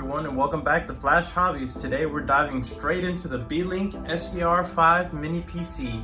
everyone, and welcome back to Flash Hobbies. Today we're diving straight into the Beelink SER5 mini PC.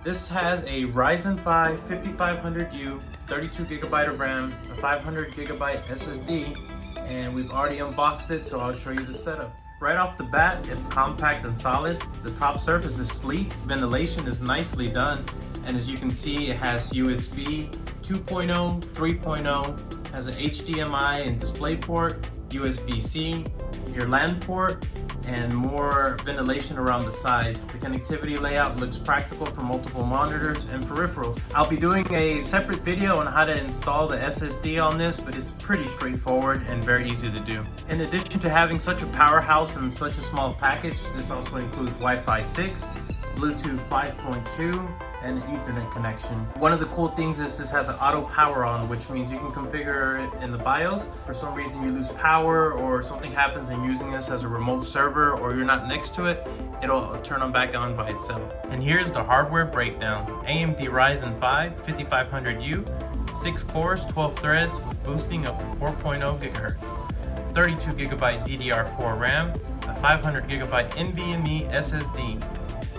This has a Ryzen 5 5500U, 32GB of RAM, a 500GB SSD, and we've already unboxed it, so I'll show you the setup. Right off the bat, it's compact and solid. The top surface is sleek, ventilation is nicely done, and as you can see, it has USB 2.0, 3.0, has an HDMI and DisplayPort, USB-C, your LAN port, and more ventilation around the sides. The connectivity layout looks practical for multiple monitors and peripherals. I'll be doing a separate video on how to install the SSD on this, but it's pretty straightforward and very easy to do. In addition to having such a powerhouse in such a small package, this also includes Wi-Fi 6, Bluetooth 5.2, and an Ethernet connection. One of the cool things is this has an auto power on, which means you can configure it in the BIOS. For some reason you lose power or something happens and using this as a remote server or you're not next to it, it'll turn on back on by itself. And here's the hardware breakdown. AMD Ryzen 5 5500U, 6 cores, 12 threads with boosting up to 4.0 GHz. 32GB DDR4 RAM, a 500GB NVMe SSD,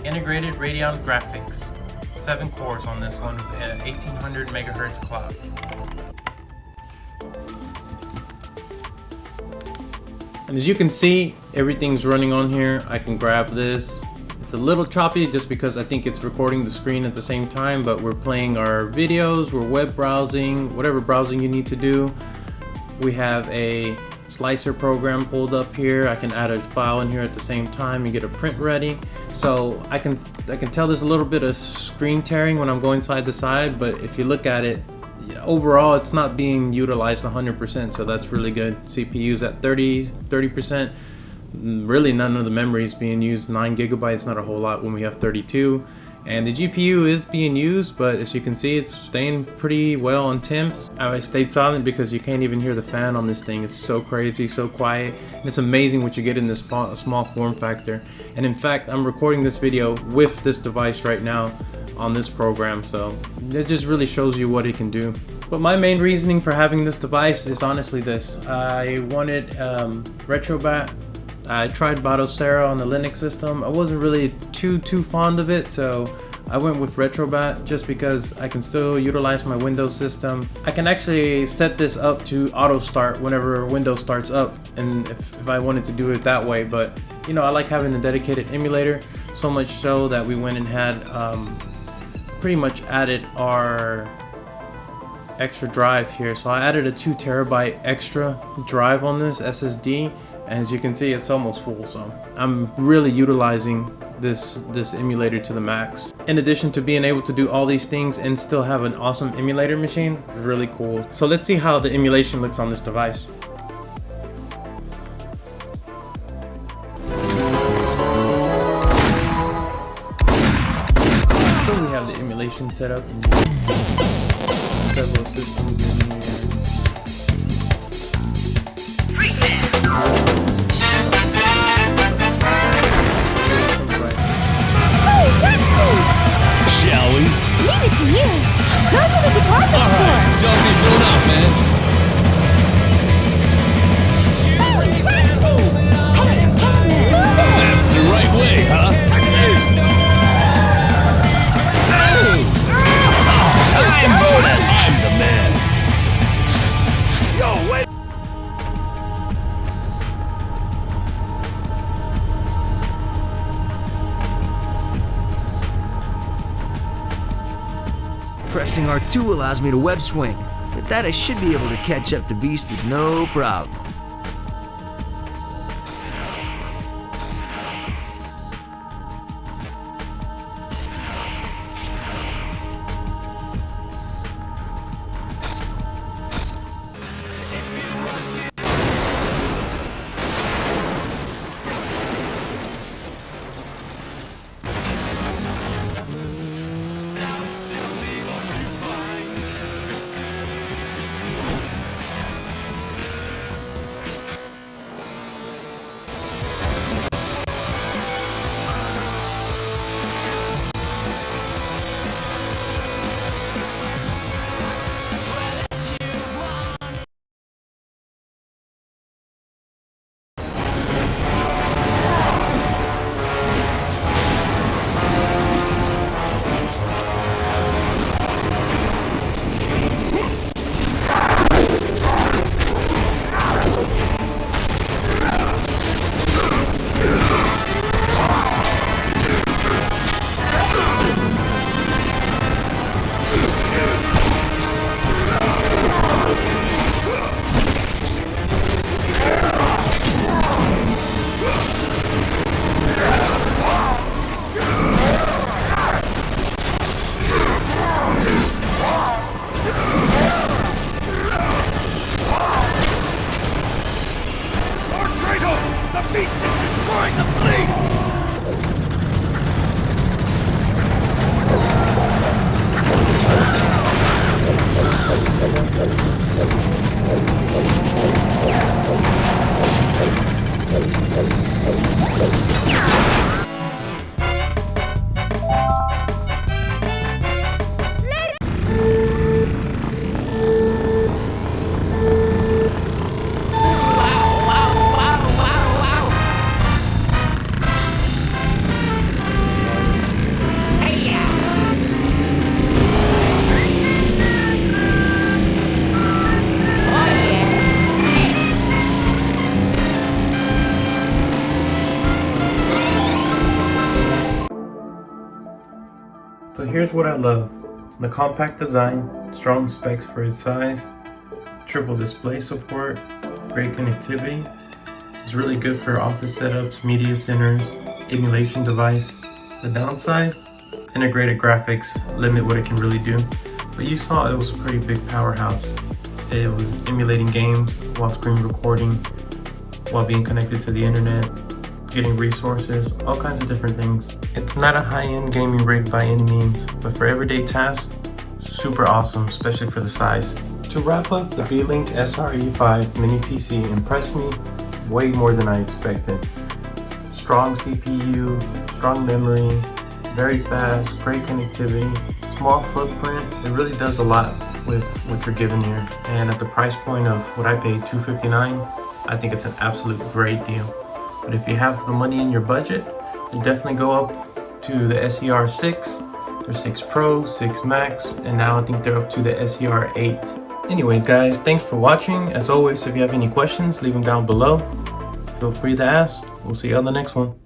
integrated Radeon graphics. 7 cores on this one with an 1800 megahertz clock. And as you can see, everything's running on here. I can grab this. It's a little choppy just because I think it's recording the screen at the same time, but we're playing our videos, we're web browsing, whatever browsing you need to do. We have a slicer program pulled up here. I can add a file in here at the same time and get a print ready. So I can tell there's a little bit of screen tearing when I'm going side to side, but if you look at it, overall it's not being utilized 100%, so that's really good. CPU's at 30%. Really none of the memory is being used. 9 gigabytes, not a whole lot when we have 32. And the GPU is being used, but as you can see, it's staying pretty well on temps. I stayed silent because you can't even hear the fan on this thing. It's so crazy, so quiet. And it's amazing what you get in this small form factor. And in fact, I'm recording this video with this device right now on this program, so it just really shows you what it can do. But my main reasoning for having this device is honestly this. I wanted RetroBat. I tried Batocera on the Linux system. I wasn't really too fond of it, so I went with RetroBat just because I can still utilize my Windows system. I can actually set this up to auto start whenever Windows starts up, and if I wanted to do it that way, but you know, I like having a dedicated emulator, so much so that we went and had pretty much added our extra drive here. So I added a 2 terabyte extra drive on this SSD. And as you can see, it's almost full, so I'm really utilizing this emulator to the max. In addition to being able to do all these things and still have an awesome emulator machine, really cool. So let's see how the emulation looks on this device. So we have the emulation set up, and you can see several systems in here. Shall we? Leave it to you. Go to the department store. Alright, don't be blown out, man. That's the right way, huh? Time bonus! I'm the man. Yo, wait! Pressing R2 allows me to web swing. With that, I should be able to catch up to Beast with no problem. So here's what I love. The compact design, strong specs for its size, triple display support, great connectivity. It's really good for office setups, media centers, emulation device. The downside, integrated graphics limit what it can really do. But you saw it was a pretty big powerhouse. It was emulating games while screen recording, while being connected to the internet, getting resources, all kinds of different things. It's not a high-end gaming rig by any means, but for everyday tasks, super awesome, especially for the size. To wrap up, the Beelink SER5 mini PC impressed me way more than I expected. Strong CPU, strong memory, very fast, great connectivity, small footprint. It really does a lot with what you're given here. And at the price point of what I paid, $259, I think it's an absolute great deal. But if you have the money in your budget, you definitely go up to the SER6, or 6 Pro, 6 Max, and now I think they're up to the SER8. Anyways guys, thanks for watching. As always, if you have any questions, leave them down below. Feel free to ask. We'll see you on the next one.